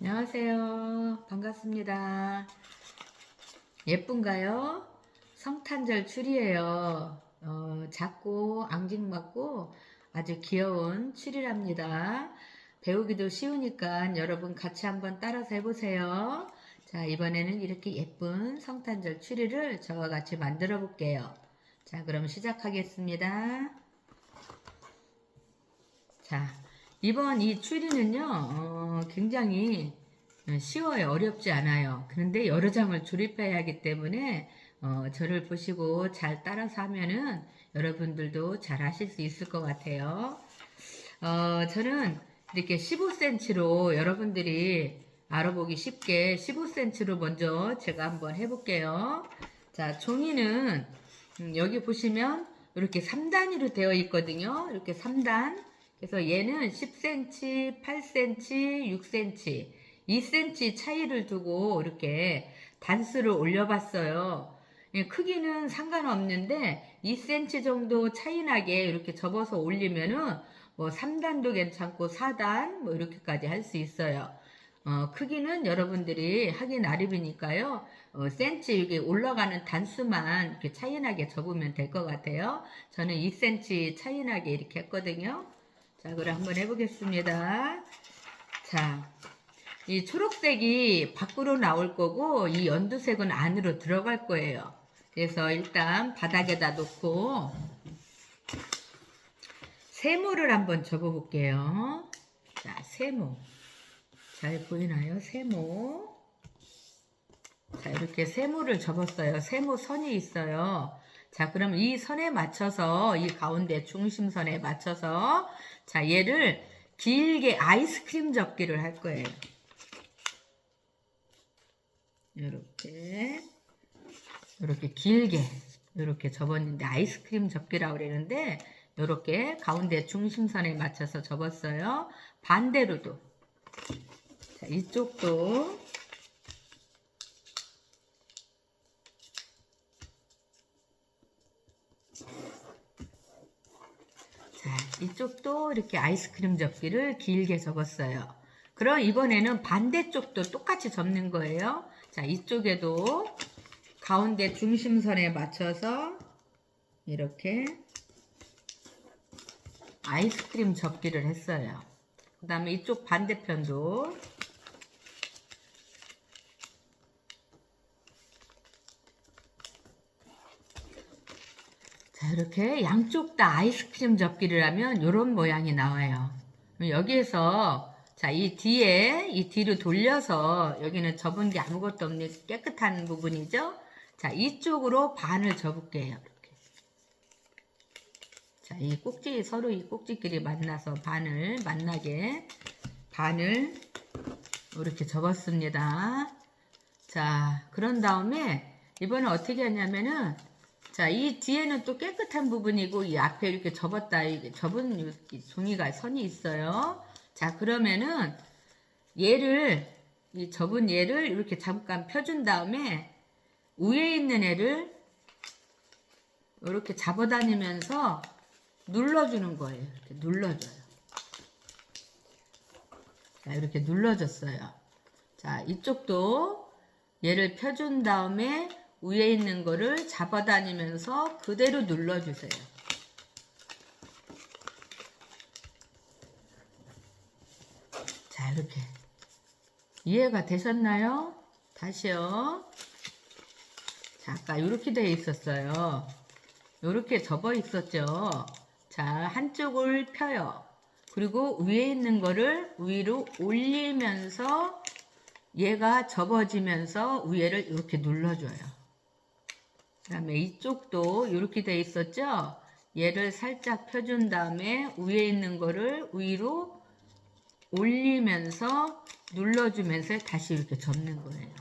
안녕하세요. 반갑습니다. 예쁜가요? 성탄절 추리예요. 작고 앙증맞고 아주 귀여운 추리랍니다. 배우기도 쉬우니까 여러분 같이 한번 따라서 해보세요. 자, 이번에는 이렇게 예쁜 성탄절 추리를 저와 같이 만들어 볼게요. 자, 그럼 시작하겠습니다. 자, 이번 이 추리는요, 굉장히 쉬워요. 어렵지 않아요. 그런데 여러 장을 조립해야 하기 때문에, 저를 보시고 잘 따라서 하면은 여러분들도 잘 하실 수 있을 것 같아요. 저는 이렇게 15cm로 여러분들이 알아보기 쉽게 15cm로 먼저 제가 한번 해볼게요. 자, 종이는 여기 보시면 이렇게 3단위로 되어 있거든요. 이렇게 3단. 그래서 얘는 10cm, 8cm, 6cm, 2cm 차이를 두고 이렇게 단수를 올려봤어요. 크기는 상관없는데 2cm 정도 차이 나게 이렇게 접어서 올리면은 뭐 3단도 괜찮고 4단 뭐 이렇게까지 할 수 있어요. 크기는 여러분들이 하기 나름이니까요. 센치 이게 올라가는 단수만 이렇게 차이 나게 접으면 될 것 같아요. 저는 2cm 차이 나게 이렇게 했거든요. 자, 그럼 한번 해보겠습니다. 자, 이 초록색이 밖으로 나올 거고 이 연두색은 안으로 들어갈 거예요. 그래서 일단 바닥에다 놓고 세모를 한번 접어 볼게요. 자, 세모. 잘 보이나요? 세모. 자, 이렇게 세모를 접었어요. 세모 선이 있어요. 자, 그럼 이 선에 맞춰서, 이 가운데 중심선에 맞춰서, 자, 얘를 길게 아이스크림 접기를 할 거예요. 이렇게 길게, 이렇게 접었는데, 아이스크림 접기라고 그러는데, 이렇게 가운데 중심선에 맞춰서 접었어요. 반대로도. 자, 이쪽도. 자, 이쪽도 이렇게 아이스크림 접기를 길게 접었어요. 그럼 이번에는 반대쪽도 똑같이 접는 거예요. 자, 이쪽에도 가운데 중심선에 맞춰서 이렇게 아이스크림 접기를 했어요. 그 다음에 이쪽 반대편도 자, 이렇게 양쪽 다 아이스크림 접기를 하면 이런 모양이 나와요. 여기에서 자, 이 뒤로 돌려서 여기는 접은 게 아무것도 없는 깨끗한 부분이죠. 자, 이쪽으로 반을 접을게요. 이렇게. 자, 이 꼭지 서로 이 꼭지끼리 만나서 만나게 반을 이렇게 접었습니다. 자, 그런 다음에 이번에 어떻게 하냐면은 자, 이 뒤에는 또 깨끗한 부분이고 이 앞에 이렇게 접었다 이게 접은 종이가 선이 있어요. 자, 그러면은 이 접은 얘를 이렇게 잠깐 펴준 다음에 위에 있는 애를 이렇게 잡아다니면서 눌러주는 거예요. 이렇게 눌러줘요. 자, 이렇게 눌러줬어요. 자, 이쪽도 얘를 펴준 다음에 위에 있는 거를 잡아다니면서 그대로 눌러주세요. 자, 이렇게. 이해가 되셨나요? 다시요. 자, 아까 이렇게 되어 있었어요. 이렇게 접어 있었죠. 자, 한쪽을 펴요. 그리고 위에 있는 거를 위로 올리면서 얘가 접어지면서 위에를 이렇게 눌러줘요. 그 다음에 이쪽도 이렇게 되어 있었죠. 얘를 살짝 펴준 다음에 위에 있는 거를 위로 올리면서 눌러주면서 다시 이렇게 접는 거예요.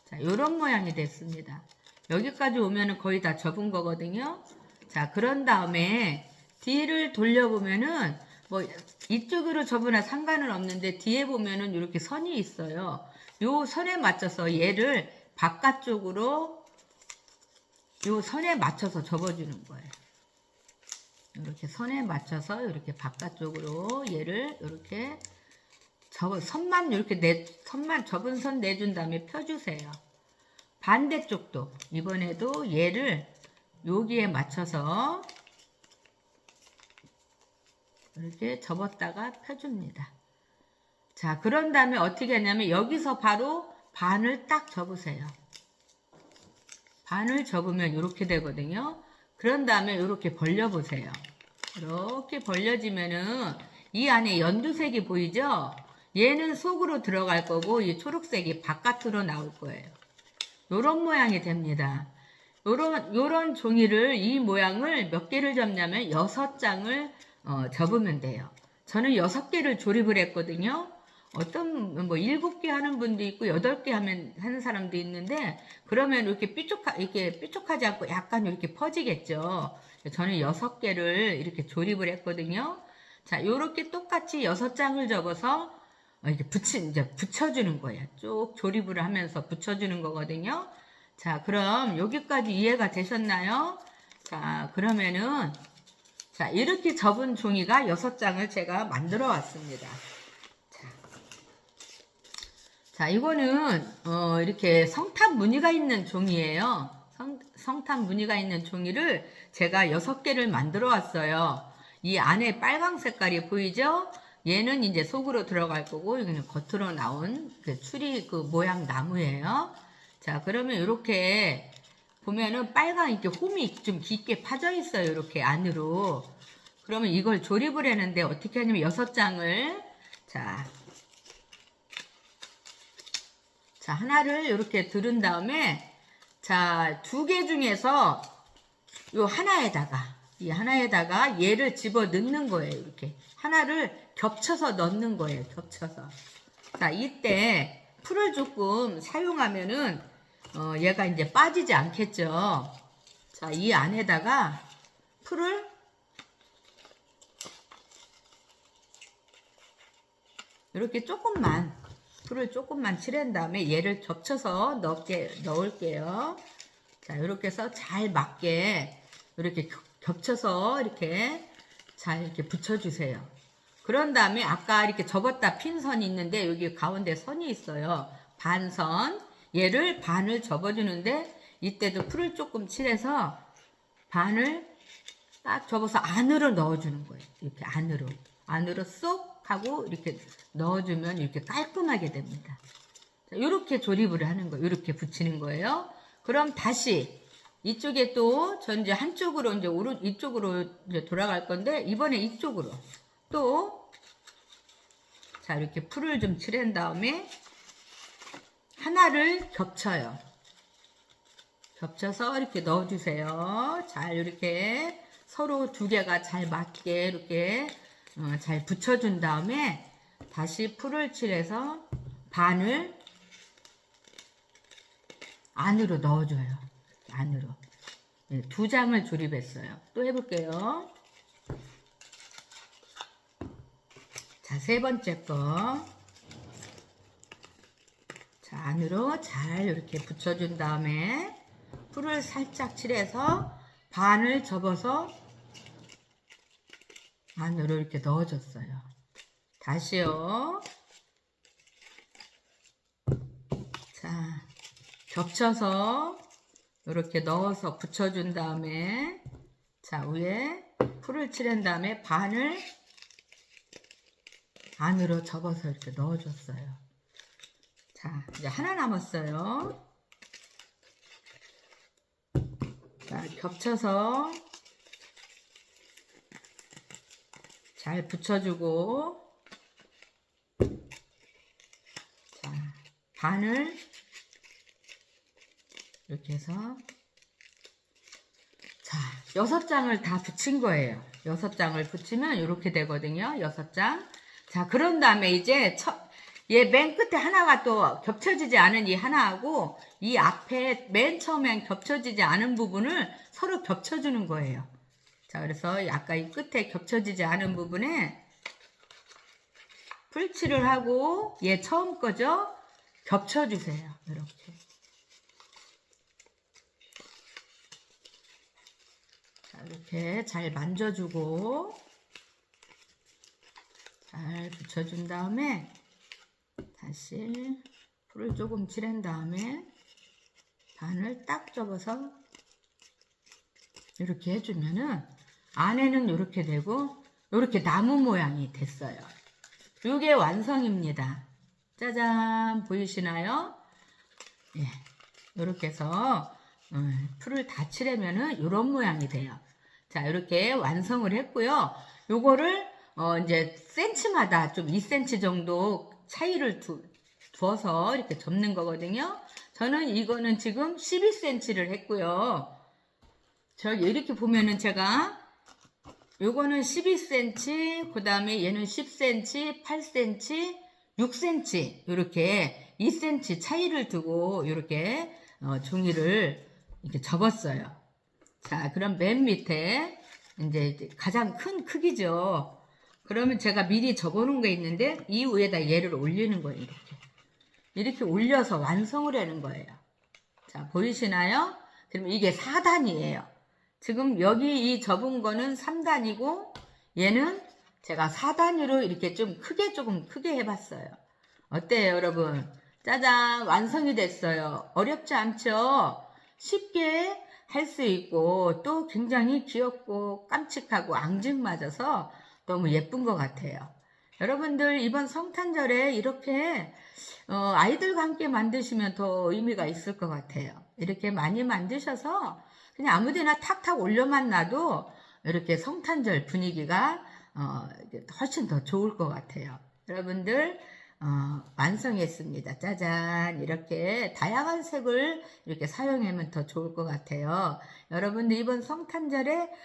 자, 이런 모양이 됐습니다. 여기까지 오면은 거의 다 접은 거거든요. 자, 그런 다음에 뒤를 돌려보면은 뭐 이쪽으로 접으나 상관은 없는데 뒤에 보면은 이렇게 선이 있어요. 요 선에 맞춰서 얘를 바깥쪽으로 요 선에 맞춰서 접어주는 거예요. 이렇게 선에 맞춰서 이렇게 바깥쪽으로 얘를 이렇게 선만 선만 접은 선 내준 다음에 펴주세요. 반대쪽도 이번에도 얘를 여기에 맞춰서 이렇게 접었다가 펴줍니다. 자, 그런 다음에 어떻게 하냐면 여기서 바로 반을 딱 접으세요. 반을 접으면 이렇게 되거든요. 그런 다음에 이렇게 벌려보세요. 이렇게 벌려지면은 이 안에 연두색이 보이죠? 얘는 속으로 들어갈 거고 이 초록색이 바깥으로 나올 거예요. 요런 모양이 됩니다. 요런 종이를, 이 모양을 몇 개를 접냐면 6장을 접으면 돼요. 저는 6개를 조립을 했거든요. 어떤 7개 하는 분도 있고 8개 하는 사람도 있는데, 그러면 이렇게 삐쭉하지 않고 약간 이렇게 퍼지겠죠. 저는 6개를 이렇게 조립을 했거든요. 자, 요렇게 똑같이 6장을 접어서 이렇게 이제 붙여주는 거예요. 쭉 조립을 하면서 붙여주는 거거든요. 자, 그럼 여기까지 이해가 되셨나요? 자, 그러면은 자, 이렇게 접은 종이가 6장을 제가 만들어 왔습니다. 자, 이거는 이렇게 성탑 무늬가 있는 종이에요. 성탑 무늬가 있는 종이를 제가 6개를 만들어 왔어요. 이 안에 빨강 색깔이 보이죠? 얘는 이제 속으로 들어갈 거고, 여기는 겉으로 나온 그 추리 그 모양 나무예요. 자, 그러면 이렇게 보면은 빨강 이렇게 홈이 좀 깊게 파져 있어요. 이렇게 안으로. 그러면 이걸 조립을 했는데 어떻게 하냐면 6장을 자, 하나를 이렇게 들은 다음에, 자, 2개 중에서 이 하나에다가 얘를 집어 넣는 거예요. 이렇게. 하나를 겹쳐서 넣는 거예요. 겹쳐서. 자, 이때 풀을 조금 사용하면은, 얘가 이제 빠지지 않겠죠. 자, 이 안에다가 풀을 이렇게 풀을 조금만 칠한 다음에 얘를 겹쳐서 넣을게요. 자, 이렇게 해서 잘 맞게 이렇게 겹쳐서 이렇게 잘 이렇게 붙여주세요. 그런 다음에 아까 이렇게 접었다 핀 선이 있는데 여기 가운데 선이 있어요. 반선. 얘를 반을 접어주는데 이때도 풀을 조금 칠해서 반을 딱 접어서 안으로 넣어주는 거예요. 이렇게 안으로 쏙 하고 이렇게 넣어주면 이렇게 깔끔하게 됩니다. 이렇게 조립을 하는 거예요. 이렇게 붙이는 거예요. 그럼 다시 이쪽에 또 전 이제 한쪽으로 이쪽으로 이제 돌아갈 건데, 이번에 이쪽으로 또 자, 이렇게 풀을 좀 칠한 다음에 하나를 겹쳐요. 겹쳐서 이렇게 넣어주세요. 잘 이렇게 서로 2개가 잘 맞게 이렇게 잘 붙여준 다음에 다시 풀을 칠해서 반을 안으로 넣어줘요. 안으로. 2장을 조립했어요. 또 해볼게요. 자, 3번째 거. 자, 안으로 잘 이렇게 붙여준 다음에 풀을 살짝 칠해서 반을 접어서 안으로 이렇게 넣어줬어요. 다시요. 자, 겹쳐서 이렇게 넣어서 붙여준 다음에, 자, 위에 풀을 칠한 다음에 반을 안으로 접어서 이렇게 넣어줬어요. 자, 이제 하나 남았어요. 자, 겹쳐서 잘 붙여주고, 자, 반을 이렇게 해서, 자, 6장을 다 붙인 거예요. 6장을 붙이면 이렇게 되거든요. 6장. 자, 그런 다음에 이제 얘 맨 끝에 하나가 또 겹쳐지지 않은 이 하나하고 이 앞에 맨 처음에 겹쳐지지 않은 부분을 서로 겹쳐주는 거예요. 자, 그래서 아까 이 끝에 겹쳐지지 않은 부분에 풀칠을 하고 얘 처음 거죠? 겹쳐주세요. 이렇게. 자, 이렇게 잘 만져주고 잘 붙여준 다음에 다시 풀을 조금 칠한 다음에 반을 딱 접어서 이렇게 해주면은 안에는 이렇게 되고 이렇게 나무 모양이 됐어요. 이게 완성입니다. 짜잔, 보이시나요? 예, 이렇게 해서 풀을 다 칠하면은 이런 모양이 돼요. 자, 이렇게 완성을 했고요. 요거를 이제 센치마다 좀 2cm 정도 차이를 두어서 이렇게 접는 거거든요. 저는 이거는 지금 12cm를 했고요. 저기 이렇게 보면은 제가 요거는 12cm, 그 다음에 얘는 10cm, 8cm, 6cm 이렇게 2cm 차이를 두고 이렇게 종이를 이렇게 접었어요. 자, 그럼 맨 밑에 이제 가장 큰 크기죠. 그러면 제가 미리 접어놓은 게 있는데 이 위에다 얘를 올리는 거예요. 이렇게 올려서 완성을 하는 거예요. 자, 보이시나요? 그럼 이게 4단이에요. 지금 여기 이 접은 거는 3단이고 얘는 제가 4단으로 이렇게 좀 조금 크게 해봤어요. 어때요, 여러분? 짜잔, 완성이 됐어요. 어렵지 않죠? 쉽게 할 수 있고 또 굉장히 귀엽고 깜찍하고 앙증맞아서 너무 예쁜 것 같아요. 여러분들 이번 성탄절에 이렇게 아이들과 함께 만드시면 더 의미가 있을 것 같아요. 이렇게 많이 만드셔서 그냥 아무데나 탁탁 올려만 놔도 이렇게 성탄절 분위기가 훨씬 더 좋을 것 같아요. 여러분들 완성했습니다. 짜잔, 이렇게 다양한 색을 이렇게 사용하면 더 좋을 것 같아요. 여러분들 이번 성탄절에